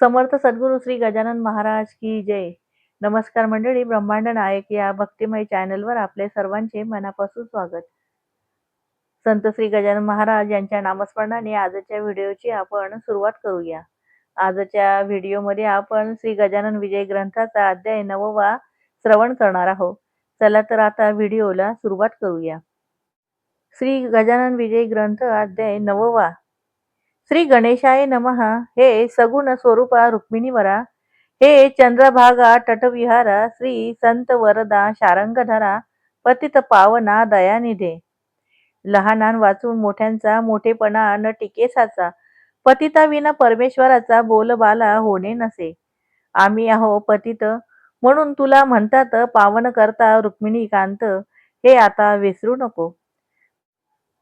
समर्थ सद्गुरू श्री गजानन महाराज की जय. नमस्कार मंडळी, ब्रह्मांड नायक या भक्तिमय चॅनलवर आपले सर्वांचे मनापासून स्वागत. संत श्री गजानन महाराज यांच्या नामस्मरणाने आजच्या व्हिडिओची आपण सुरुवात करूया. आजच्या व्हिडिओमध्ये आपण श्री गजानन विजय ग्रंथाचा अध्याय 9वा श्रवण करणार आहोत. चला तर आता व्हिडिओला सुरुवात करूया. श्री गजानन विजय ग्रंथ अध्याय 9वा. श्री गणेशाय नमः. हे सगुण स्वरूपा रुक्मिणीवरा, हे चंद्रभागा तटविहारा, श्री संत वरदा शारंगधरा, पतित पावना दयानिधे. लहानान वाचून मोठ्यांचा मोठेपणा न टिकेसाचा, पतिता विना परमेश्वराचा बोलबाला होणे नसे. आम्ही आहो पतित म्हणून तुला म्हणतात पावन करता रुक्मिणी कांत, हे आता विसरू नको.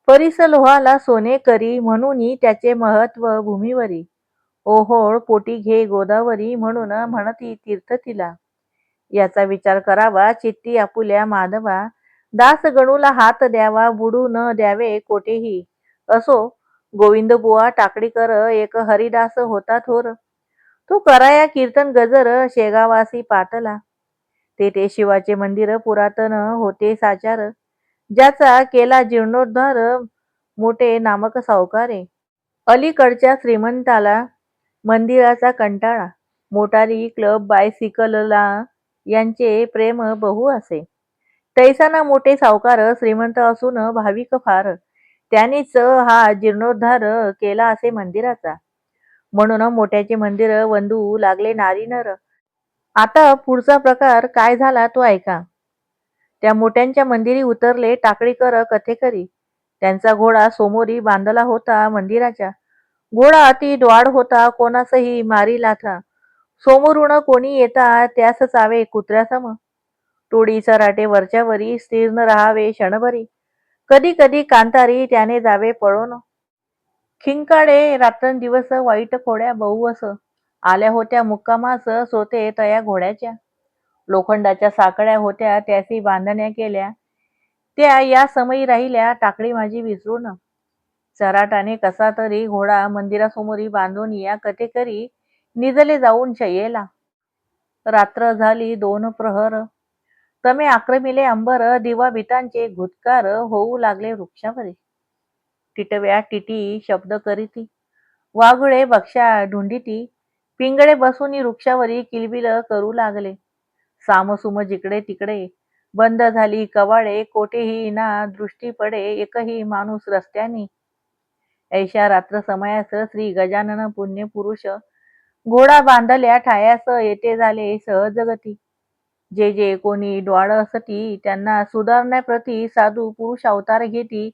परीस लोहाला सोने करी, म्हणून त्याचे महत्व भूमीवरी. ओहोळ पोटी घे गोदावरी, म्हणून म्हणती तीर्थ तिला. याचा विचार करावा चित्ती आपुल्या माधवा, दास गणूला हात द्यावा बुडू न द्यावे कोठेही. असो गोविंद बुवा टाकडीकर एक हरिदास होता थोर, तो कराया कीर्तन गजर शेगावासी पाटला. ते शिवाचे मंदिर पुरातन होते साचार, ज्याचा केला जीर्णोद्धार मोठे नामक सावकारे. अलीकडच्या श्रीमंताला मंदिराचा कंटाळा, मोटारी क्लब बायसिकलला यांचे प्रेम बहु असे. तैसाना मोठे सावकार श्रीमंत असून भाविक फार, त्यांनीच हा जीर्णोद्धार केला असे मंदिराचा. म्हणून मोठ्याचे मंदिर वंदू लागले नारी नर. आता पुढचा प्रकार काय झाला तो ऐका. त्या मोठ्यांच्या मंदिरी उतरले टाकडीकर कथेकरी. त्यांचा घोडा समोरी बांधला होता मंदिराच्या. घोडा अति द्वाड होता, कोणासही मारीला था. समोरून कोणी येता त्यास चावे कुत्र्यासम. टोळी चराटे वरच्यावरी, स्थिर न राहावे क्षणभरी. कधी कधी कांतारी त्याने जावे पळून. खिंकाडे रात्रंदिवस वाईट खोड्या बहुवस, आल्या होत्या मुक्कामास सोते तया घोड्याच्या. लोखंडाच्या साकड्या होत्या त्यासी बांधण्या केल्या, त्या या समयी राहिल्या टाकळी माझी विसरून. चराटाने कसा तरी घोडा मंदिरासमोरी बांधून या कथेकरी निजले जाऊन शय्येला. रात्र झाली 2 प्रहर, तमे आक्रमिले अंबर, दिवा बितांचे घुतकार होऊ लागले वृक्षावरी. टिटव्या टिटी शब्द करीती, वाघुळे बक्षा ढुंडीती, पिंगळे बसून वृक्षावरी किलबिल करू लागले. सामसुम जिकडे तिकडे बंद झाली कवाडे, कोठेही ना दृष्टी पडे एकही माणूस रस्त्यानी. ऐशा रात्र समयास श्री गजानन पुण्यपुरुष, घोडा बांधल्या ठायास येते झाले सहजगती. जे जे कोणी द्वाड असती, त्यांना सुधारण्याप्रती साधू पुरुष अवतार घेती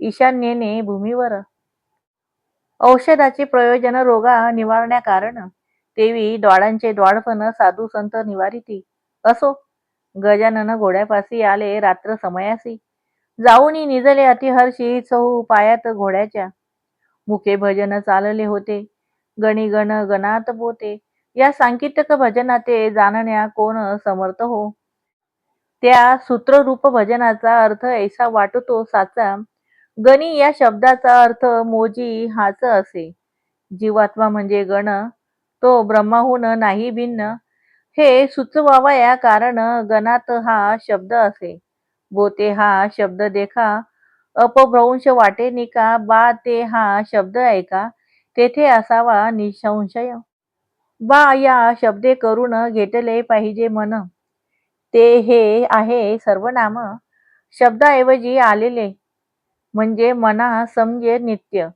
ईशान्येने भूमीवर. औषधाचे प्रयोजन रोगा निवारण्या कारण, तेवी द्वाडांचे द्वाडपण साधू संत निवारिती. असो गजानन घोड्यापासी आले रात्र समयासी, जाऊनी निजले अतिहर्षी चहू पायात घोड्याच्या. मुखे भजन चालले होते, गणी गण गणात बोते, या सांकीर्तक भजनाते जाणण्या कोण समर्थ हो. त्या सूत्ररूप भजनाचा अर्थ ऐसा वाटतो साचा, गणी या शब्दाचा अर्थ मोजी हाच असे. जीवात्मा म्हणजे गण, तो ब्रह्माहून नाही भिन्न, हे सुचवावया कारण गणात हा शब्द असे. बोते हा शब्द देखा, अपभ्रंश वाटे निका, बा ते हा शब्द ऐका, तेथे असावा निसंशय. बा या शब्दे करून घेतले पाहिजे मन, ते हे आहे सर्वनाम. शब्दाऐवजी आलेले म्हणजे मना समजे नित्य.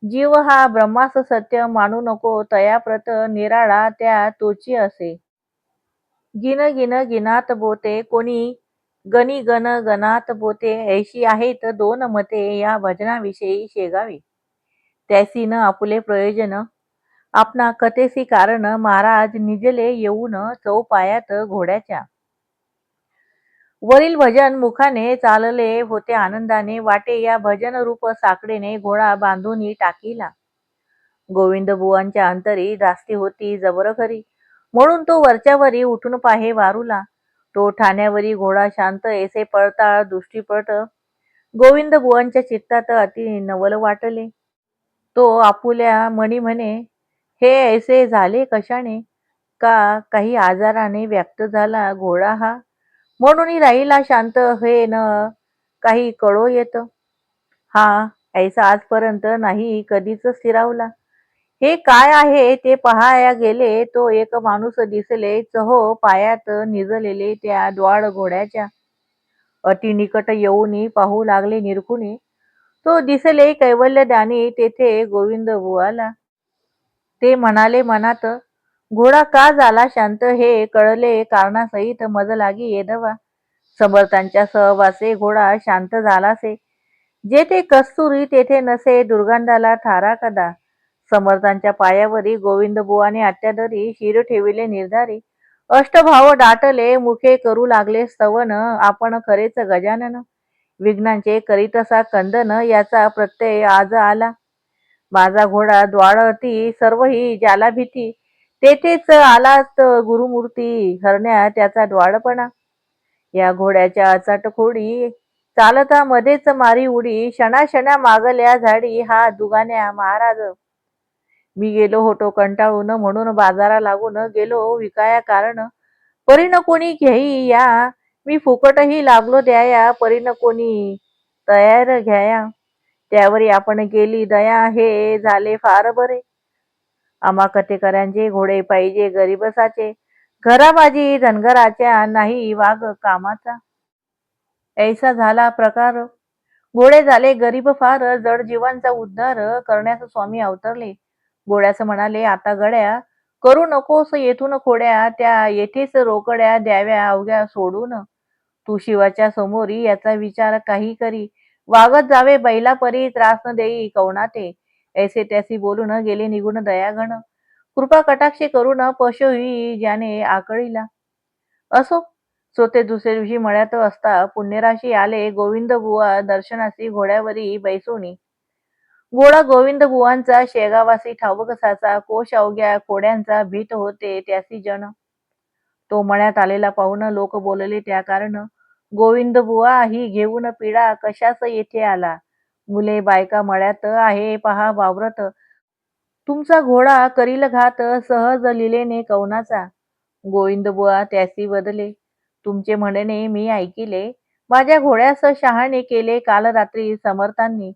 जीव हा ब्रह्मास सत्य मानू नको, तयाप्रत निराळा त्या तोची असे. गिन गिन गिनात बोते, कोणी गणी गण गणात बोते, ऐशी आहेत 2 मते या भजनाविषयी शेगावी. त्यासी न आपुले प्रयोजन, आपणा कथेसी कारण, महाराज निजले येऊन चौपायात घोड्याच्या. वरील भजन मुखाने चालले होते आनंदाने, वाटे या भजन रूप साकडेने घोडा बांधून टाकीला. गोविंद बुवांच्या अंतरी धास्ती होती जबर खरी, म्हणून तो वरच्यावरी उठून पाहे वारूला. तो ठाण्यावरी घोडा शांत ऐसे पळता दृष्टीपट, गोविंद बुवांच्या चित्तात अति नवल वाटले. तो आपुल्या मनी म्हणे, हे ऐसे झाले कशाने? का काही आजाराने व्यक्त झाला घोडा हा? म्हणून राहिला शांत हे न काही कळो येत. हा ऐसा आजपर्यंत नाही कधीच स्थिरावला. हे काय आहे ते पहाया गेले तो एक माणूस दिसले चहो पायात निजलेले त्या द्वाड घोड्याच्या. अति निकट येऊनी पाहू लागले निरखुनी. तो दिसले कैवल्यदानी तेथे गोविंद बुवाला. ते म्हणाले मनात, घोडा का झाला शांत हे कळले कारणासहित मज लागी येदवा. समर्थांच्या सहवासे घोडा शांत झालासे. जेथे कस्तुरी तेथे नसे दुर्गंधाला थारा कदा. समर्थांच्या पायावरी गोविंद बुवाने अत्यादरी शिर ठेविले निर्धारी. अष्टभाव दाटले मुखे करू लागले स्तवन आपण खरेच गजानन. विघ्नांचे करीतसा कंदन याचा प्रत्यय आज आला. माझा घोडा द्वाळती सर्वही ज्याला भीती. तेथेच आलात गुरुमूर्ती हरण्या त्याचा द्वाडपणा. या घोड्याच्या अचाट खोडी चालता मध्येच मारी उडी. क्षणाक्षणा मागल्या झाडी हा दुगाण्या महाराज. मी गेलो होतो कंटाळून म्हणून बाजारा लागून गेलो विकाया कारण. परीन कोणी घेई या मी फुकटही लागलो द्याया. परीन कोणी तयार घ्याया त्यावरी आपण केली दया. हे झाले फार बरे. आम्हा कथेकरांचे घोडे पाहिजे गरीबसाचे. घराबाजी धनगराच्या नाही वाघ कामाचा. ऐसा झाला प्रकार. घोडे झाले गरीब फार. जड जीवांचा उद्धार करण्यास स्वामी अवतरले. घोड्यास म्हणाले आता गड्या करू नकोस येथून खोड्या. त्या येथेच रोकड्या द्याव्या अवघ्या सोडून. तू शिवाच्या समोरी याचा विचार काही करी. वागत जावे बैलापरी त्रास न देई कवनाते. ऐसे त्यासी बोलून गेले निघून दयाघन. कृपा कटाक्षे करून पशुही ज्याने आकळीला. असो सोते दुसरे दिवशी मळ्यात असता पुण्यराशी आले गोविंद बुवा दर्शनासी घोड्यावरी बैसोनी. घोडा गोविंद बुवांचा शेगावासी ठाऊक साचा. कोश अवघ्या खोड्यांचा भीत होते त्यासी जन. तो मळ्यात आलेला पाहून लोक बोलले त्या कारण. गोविंद बुवा ही घेऊन पिढा कशास येथे आला. मुले बायका मळ्यात आहे पहा वावरत. तुमचा घोडा करील घात सहज लिलेने कवनाचा. गोविंद बुवा त्यासी बदले. तुमचे म्हणणे मी ऐकिले. माझ्या घोड्यास शहाणे केले काल रात्री समर्थांनी.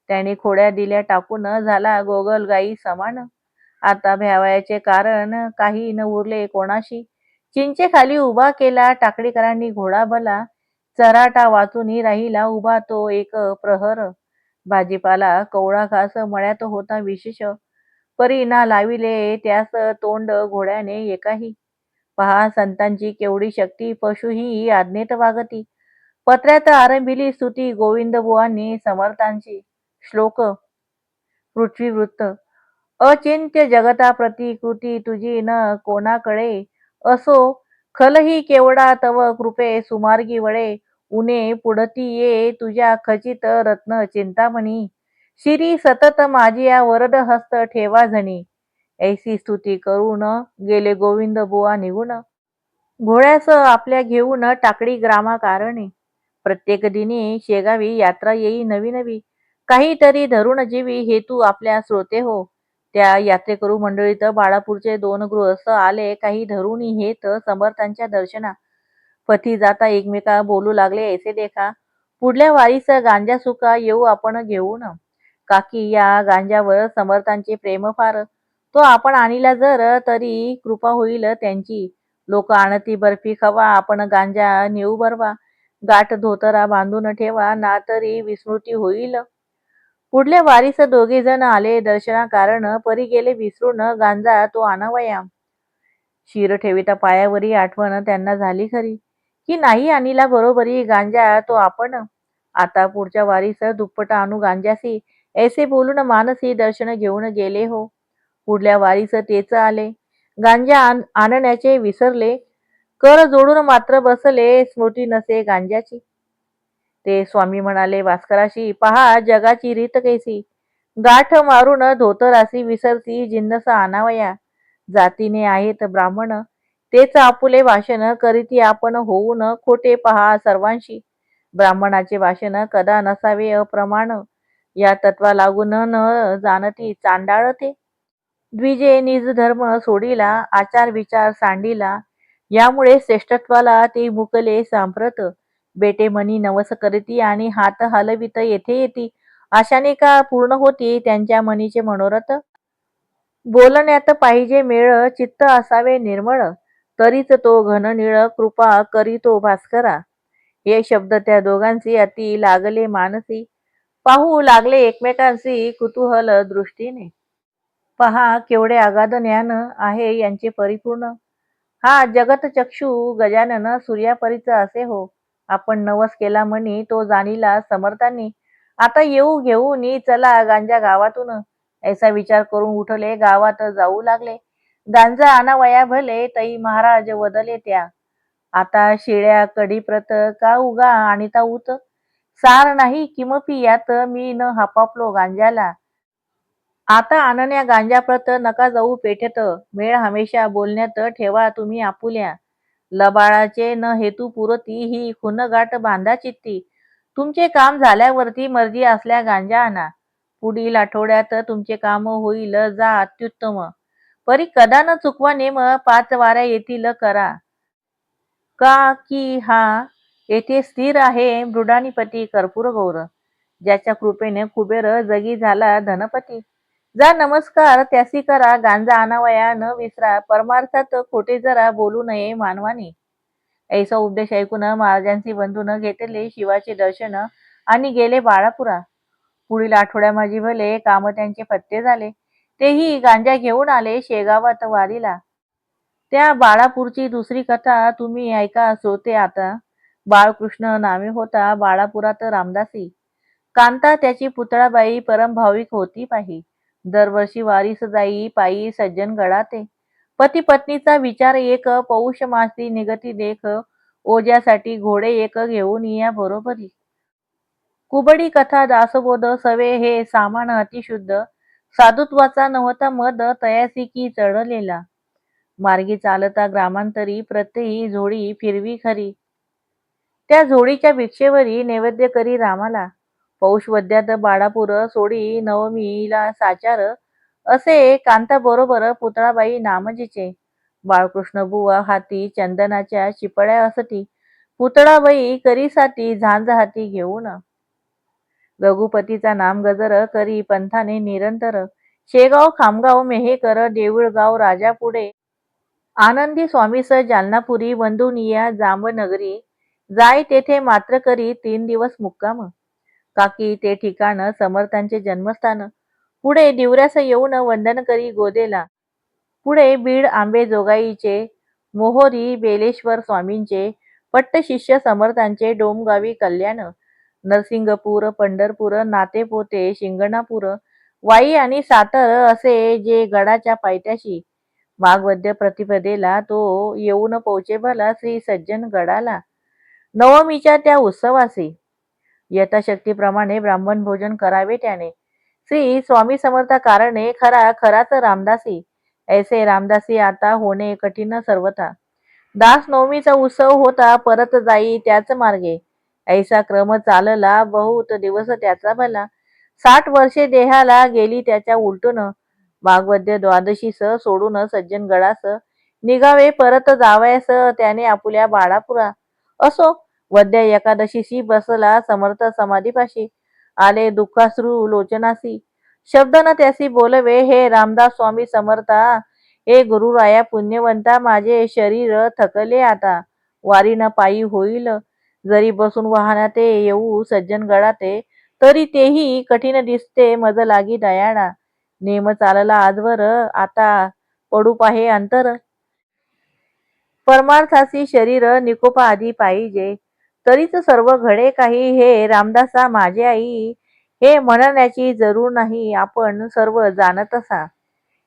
त्याने खोड्या दिल्या टाकून झाला गोगलगाई समान. आता भ्यावयाचे कारण काही न उरले कोणाशी. चिंचेखाली उभा केला टाकडीकरांनी घोडा भला. चराटा वाचून राहिला उभा तो एक प्रहर. भाजीपाला कवळा घास मळ्यात होता विशेष. परी ना लाविले त्यास तोंड घोड्याने एकाही. पहा संतांची केवढी शक्ती पशुही आज्ञेत वागती. पत्र्यात आरंभिली स्तुती गोविंदबुवांनी समर्थांची. श्लोक पृथ्वीवृत्त. अचिंत्य जगता प्रतिकृती तुझी न कोणाकडे. असो खलही केवढा तव कृपे सुमार्गी वळे. उणे पुढती ये तुझ्या खचित रत्न चिंतामणी. शिरी सतत माझिया वरद हस्त ठेवा जणी. ऐसी स्तुती करून गेले गोविंद बुवा निघून. घोड्यास आपल्या घेऊन टाकडी ग्रामाकारणे. प्रत्येक दिनी शेगावी यात्रा येई नवी नवी. काहीतरी धरून जीवी हेतू आपल्या श्रोते हो. त्या यात्रेकरू मंडळीत बाळापूरचे 2 गृहस्थ आले काही धरून हेत समर्थांच्या दर्शना. पथी जाता एकमेका बोलू लागले ऐसे देखा. पुढल्या वारीस गांजा सुका येऊ आपण घेऊन. काकी या गांजावर समर्थांचे प्रेम फार. तो आपण आणीला जर तरी कृपा होईल त्यांची. लोक आणती बर्फी खवा आपण गांजा नेऊ बरवा. गाठ धोतरा बांधून ठेवा ना तरी विस्मृती होईल. पुढल्या वारीस दोघे जण आले दर्शना कारण. परी गेले विसरून गांजा तो आणावया. शिर ठेविता पायावरी आठवण त्यांना झाली खरी. की नाही आणीला बरोबरी गांजा तो आपण. आता पुढच्या वारीस दुप्पट आणू गांजासी. ऐसे बोलून मानसी दर्शन घेऊन गेले हो. पुढल्या वारीस तेच आले. गांजा आणण्याचे विसरले. कर जोडून मात्र बसले स्मृती नसे गांजाची. ते स्वामी म्हणाले भास्कराशी पहा जगाची रीत कैसी. गाठ मारून धोतरासी विसरती जिन्नस आणावया. जातीने आहेत ब्राह्मण तेच आपुले भाषण करीती आपण होऊन खोटे पहा सर्वांशी. ब्राह्मणाचे भाषण कदा नसावे अप्रमाण. या तत्वा लागून न जाणती चांडाळ ते. द्विजे निज धर्म सोडिला, आचार विचार सांडिला. यामुळे श्रेष्ठत्वाला ते मुकले सांप्रत. बेटे मनी नवस करती आणि हात हलवित येथे येती. आशाने का पूर्ण होती त्यांच्या मनीचे मनोरथ. बोलण्यात पाहिजे मेळ, चित्त असावे निर्मळ. तरीच तो घननीळ, कृपा करीतो भास्करा. हे शब्द त्या दोघांसी अति लागले मानसी. पाहू लागले एकमेकांसी कुतूहल दृष्टीने. पहा केवढे अगाध ज्ञान आहे यांचे परिपूर्ण. हा जगत चक्षु गजानन सूर्यापरीचा असे हो. आपण नवस केला म्हणी तो जाणीला समर्थांनी. आता येऊ घेऊन चला गांजा गावातून. ऐसा विचार करून उठले गावात जाऊ लागले. गांजा आणावया भले तई महाराज वदले त्या. आता शिळ्या कढीप्रत का उगा आणिता ऊत. सार नाही किमपी यात मी न हापापलो गांजाला. आता आणण्या गांजाप्रत नका जाऊ पेठेत. मेळ हमेशा बोलण्यात ठेवा तुम्ही आपुल्या. लबाडाचे न हेतू पुरती ही खुनगाठ बांधा चित्ती. तुमचे काम झाल्यावरती मर्जी असल्या गांजा आणा. पुढील आठवड्यात तुमचे काम होईल जा अत्युत्तम. परी कदा न चुकवा नेम 5 वाऱ्या येतील करा. का की हा येथे स्थिर आहे मृडानीपती कर्पूर गौर. ज्याच्या कृपेने कुबेर जगी झाला धनपती. जा नमस्कार त्यासी करा गांजा आणावया न विसरा. परमार्थात खोटे जरा बोलू नये मानवानी. ऐसा उपदेश ऐकून महाराजांची बंधून घेतले शिवाचे दर्शन आणि गेले बाळापुरा. पुढील आठवड्या माझी भले काम त्यांचे फत्ते झाले. तेही गांजा घेऊन आले शेगावात वारीला. त्या बाळापूरची दुसरी कथा तुम्ही ऐका श्रोते आता. बाळकृष्ण नावे होता बाळापुरात रामदासी. कांता त्याची पुतळाबाई परमभाविक होती पाही. दरवर्षी वारीस जाई पायी सज्जन गडाते. पती पत्नीचा विचार एक पौष मासी निगती देख. ओज्यासाठी घोडे एक घेऊन या बरोबरी. कुबडी कथा दासबोध सवे हे सामान अतिशुद्ध. साधुत्वाचा नव्हता मद तयासी की चढलेला. मार्गी चालता ग्रामांतरी प्रत्यही झोळी फिरवी खरी. त्या झोळीच्या भिक्षेवरी नैवेद्य करी रामाला. पौष वद्यात बाळापूर सोडी नवमीला साचार. असे कांताबरोबर पुतळाबाई नामजीचे. बाळकृष्ण बुवा हाती चंदनाच्या चिपळ्या असती. पुतळाबाई करीसाठी झांज हाती घेऊन. रघुपतीचा नाम गजर करी पंथाने निरंतर. शेगाव खामगाव मेहेकर देऊळगाव राजापुढे. आनंदी स्वामीस जालनापुरी वंदुनिया जांबनगरी. जाय तेथे मात्र करी 3 दिवस मुक्काम. काकी ते ठिकाण समर्थांचे जन्मस्थान. पुढे दिवऱ्यास येऊन वंदन करी गोदेला. पुढे बीड आंबेजोगाईचे. मोहोरी बेलेश्वर स्वामींचे. पट्टशिष्य समर्थांचे डोमगावी कल्याण. नरसिंगपूर पंढरपूर नातेपोते शिंगणापूर वाई आणि सातर असे जे गडाच्या पायथ्याशी. माघवद्य प्रतिपदेला तो येऊन पोचे भला श्री सज्जन गडाला. नवमीच्या त्या उत्सवासी यथाशक्तीप्रमाणे ब्राह्मण भोजन करावे त्याने. श्री स्वामी समर्थ कारणे खरा खराच रामदासी. ऐसे रामदासी आता होणे कठीण सर्वथा. दास नवमीचा उत्सव होता परत जाई त्याच मार्गे. ऐसा क्रम चालला बहुत दिवस त्याचा भला. 60 वर्षे देहाला गेली त्याच्या उलटून. भागवद्य द्वादशीस सोडून सज्जन गडास. निघावे परत जावयास त्याने आपुल्या बाळापुरा. असो वद्य एकादशीशी बसला समर्थ समाधीपाशी. आले दुःखाश्रू लोचनासी. शब्द न त्यासी बोलवे हे रामदास स्वामी समर्था. हे गुरुराया पुण्यवंता माझे शरीर थकले आता. वारी न पायी होईल जरी बसून वाहनात येऊ सज्जन गडाते. तरी तेही कठीण दिसते मज लागी दयाळा. नेम चालला आजवर आता पडू पाहे अंतर. परमार्थासी शरीर निकोपा आधी पाहिजे. तरीच सर्व घडे काही हे रामदासा माझे आई. हे म्हणण्याची जरूर नाही आपण सर्व जाणतसा.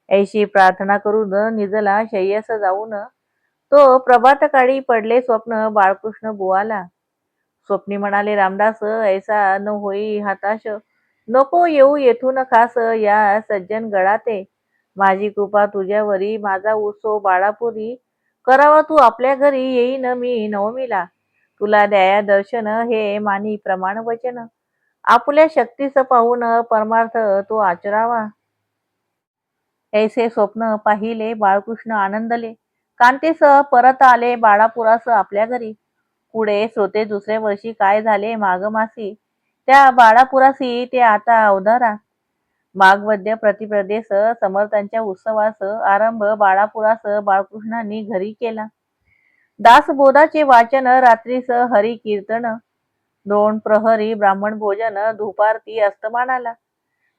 ऐशी प्रार्थना करून निजला शय्यास जाऊन. तो प्रभातकाळी पडले स्वप्न बाळकृष्ण बुवाला. स्वप्नी म्हणाले रामदास ऐसा न होई हताश. नको येऊ येथून खास या सज्जन गडाते. माझी कृपा तुझ्यावरी माझा उत्सव बाळापुरी. करावा तू आपल्या घरी येईन मी नवमीला. तुला द्याया दर्शन हे मानी प्रमाण वचन. आपल्या शक्तीस पाहून परमार्थ तो आचरावा. ऐसे स्वप्न पाहिले बाळकृष्ण आनंदले. कांतेसह परत आले बाळापुरास आपल्या घरी. पुढे श्रोते दुसरे वर्षी काय झाले माघमासी, त्या बाळापुरासी ते आता अवधारा. माघवद्य प्रतिपदेस समर्थांच्या उत्सवास आरंभ बाळापुरास बाळकृष्णांनी घरी केला. दासबोधाचे वाचन रात्रीस हरी कीर्तन, 2 प्रहरी ब्राह्मण भोजन, धूपारती अस्तमानाला.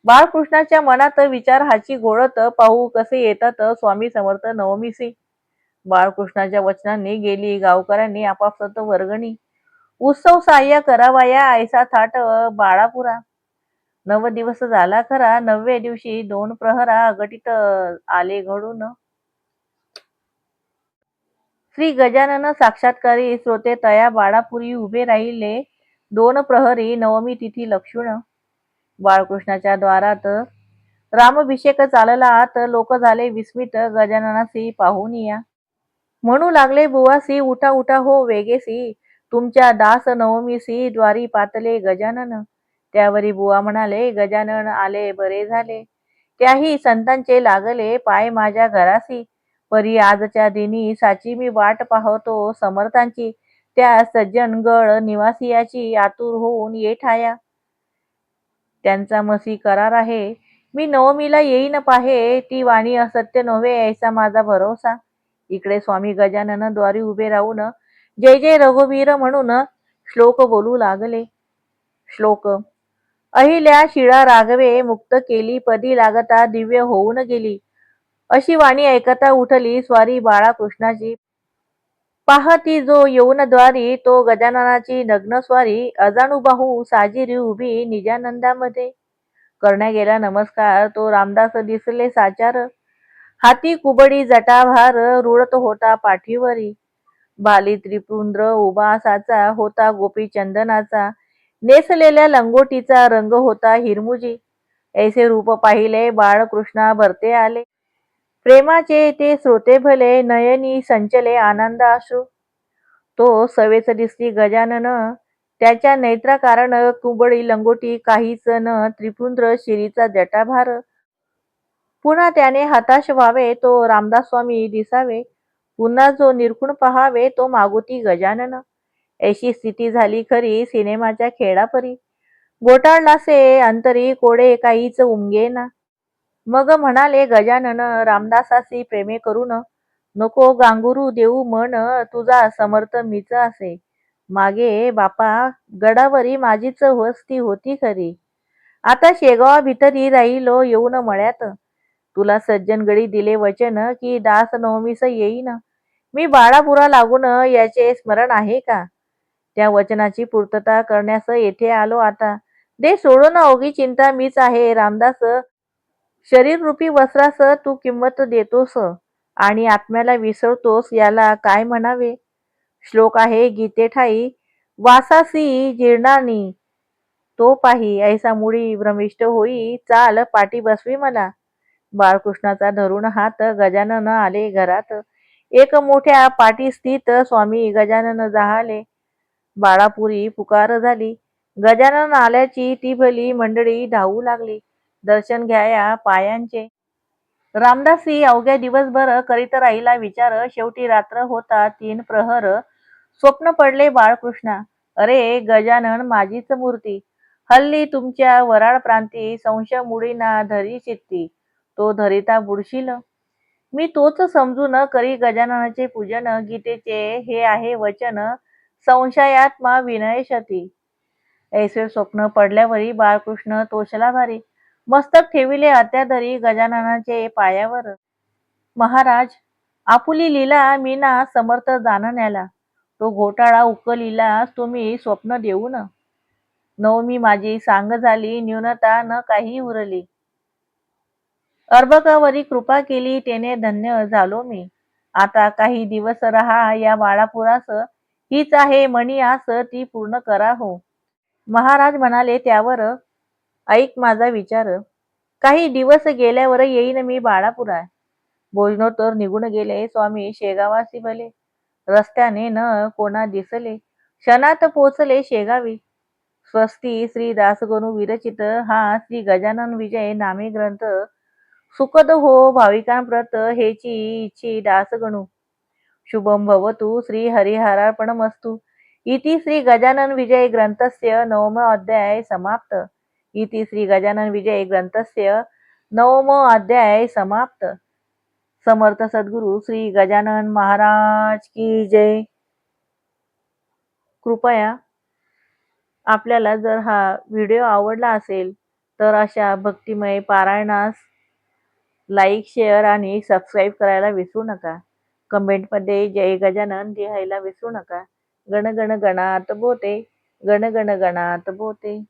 बाळकृष्णाच्या मनात विचार हाची घोळत, पाहू कसे येतात स्वामी समर्थ नवमीसी. बाळकृष्णाच्या वचनांनी गेली गावकऱ्यांनी आपापसात वर्गणी. उत्सव सहाय्य करावया ऐसा थाट बाळापुरा. 9 दिवस झाला खरा, 9व्या दिवशी 2 प्रहरा अघटित आले घडून. श्री गजानन साक्षात्कारी श्रोते तया बाळापुरी उभे राहिले 2 प्रहरी नवमी तिथी लक्षून. बाळकृष्णाच्या द्वारात रामाभिषेक चालला आत, लोक झाले विस्मित गजाननासी पाहून या. म्हणू लागले बुवासी, उठा उठा हो वेगेसी, तुमच्या दास नवमीसी द्वारी पातले गजानन. त्यावरी बुवा म्हणाले, गजानन आले बरे झाले, त्याही संतांचे लागले पाय माझ्या घरासी. परी आजच्या दिनी साची मी वाट पाहतो समर्थांची, त्या सज्जनगड निवासियाची आतुर होऊन ये ठाया. त्यांचा मसी करार आहे, मी नवमीला येईन पाहे, ती वाणी असत्य नव्हे ऐसा माझा भरोसा. इकडे स्वामी गजानन द्वारी उभे राहून जय जय रघुवीर म्हणून श्लोक बोलू लागले. श्लोक. अहिल्या शिळा राघवे मुक्त केली, पदी लागता दिव्य होऊन गेली. अशी वाणी ऐकता उठली स्वारी बाळाकृष्णाची. पाहती जो येऊन द्वारी, तो गजाननाची नग्न स्वारी. अजाणू बाहू साजिरी उभी निजानंदामध्ये. करण्या गेला नमस्कार, तो रामदास दिसले साचार. हाती कुबडी जटाभार, रुळत होता पाठीवरी. बाली त्रिपुंद्र उभा साचा, होता गोपी चंदनाचा. नेसलेल्या लंगोटीचा रंग होता हिरमुजी. ऐसे रूप पाहिले बाळकृष्णा भरते आले. प्रेमाचे ते श्रोते भले, नयनी संचले आनंदाश्रू. तो सवेच दिसली गजानन, त्याच्या नेत्रा कारण कुबडी लंगोटी काहीच न, त्रिपुंद्र शिरीचा जटाभार. पुन्हा त्याने हताश व्हावे, तो रामदास स्वामी दिसावे. पुन्हा जो निरखून पहावे, तो मागुती गजानन. ऐशी स्थिती झाली खरी सिनेमाच्या खेळापरी. गोटाळलासे अंतरी कोडे काहीच उमगेना. मग म्हणाले गजानन रामदासासी प्रेमे करून, नको गांगुरू देऊ मन, तुझा समर्थ मीच असे. मागे बापा गडावरी माझीच वस्ती होती खरी. आता शेगावा भितरी राहिलो येऊन मळ्यात. तुला सज्जनगडी दिले वचन, की दास नवमीस येईन. मी बाळापुरा लागून याचे स्मरण आहे का? त्या वचनाची पूर्तता करण्यास येथे आलो आता. दे सोडून अवघी चिंता मीच आहे रामदास. शरीररूपी वस्त्रास तू किंमत देतोस आणि आत्म्याला विसरतोस, याला काय म्हणावे? श्लोक आहे गीतेठाई, वासासी जीर्णानी तो पाही, ऐसा मुळी भ्रमिष्ट होई, चाल पाठी बसवी मला. बाळकृष्णाचा धरून हात गजानन आले घरात. एक मोठ्या पाठी स्थित स्वामी गजानन जाहले. बाळापुरी पुकार झाली. गजानन आल्याची ती भली मंडळी धावू लागली. दर्शन घ्याया पायांचे. रामदासी अवघ्या दिवसभर करीत राहिला विचार. शेवटी रात्र होता 3 प्रहर. स्वप्न पडले बाळकृष्णा. अरे गजानन माझीच मूर्ती, हल्ली तुमच्या वराड प्रांती. संशय मुडीना धरी चित्ती, तो धरिता बुडशील. मी तोच समजून करी गजाननाचे पूजन. गीतेचे हे आहे वचन, संशयात्मा विनयशती. ऐसे स्वप्न पडल्यावरी बाळकृष्ण तोषला भारी. मस्तक ठेविले अत्याधरी गजाननाचे पायावर. महाराज आपुली लीला मीना समर्थ जाणण्याला. तो घोटाळा उकलीला तुम्ही स्वप्न देऊन. नवमी माझी सांग झाली, न्यूनता न काही उरली. अर्भकावरी कृपा केली, तेने धन्य झालो मी. आता काही दिवस रहा या बाळापुरास. हीच आहे मनी आस, ती पूर्ण करा हो. महाराज म्हणाले त्यावर, ऐक माझा विचार. काही दिवस गेल्यावर येईन मी बाळापुरा. भोजनोत्तर निघून गेले स्वामी शेगावासी भले. रस्त्याने न कोणा दिसले, क्षणात पोचले शेगावी. स्वस्ती श्री दासगणू विरचित हा श्री गजानन विजय नामे ग्रंथ सुखद हो भाविकांप्रत हेची इच्छी दास गणू. शुभम भवतु श्री हरिहरार्पणमस्तु. इति श्री गजानन विजय ग्रंथस्य नवमो अध्याय समाप्त. इति श्री गजानन विजय ग्रंथस्य नवमो अध्याय समाप्त. समर्थ सद्गुरु श्री गजानन महाराज की जय. कृपया आपल्याला जर हा व्हिडिओ आवडला असेल तर अशा भक्तिमय पारायणास लाईक, शेअर आणि सबस्क्राईब करायला विसरू नका. कमेंटमध्ये जय गजानन लिहायला विसरू नका. गण गण गणात बोते, गण गण गणात बोते.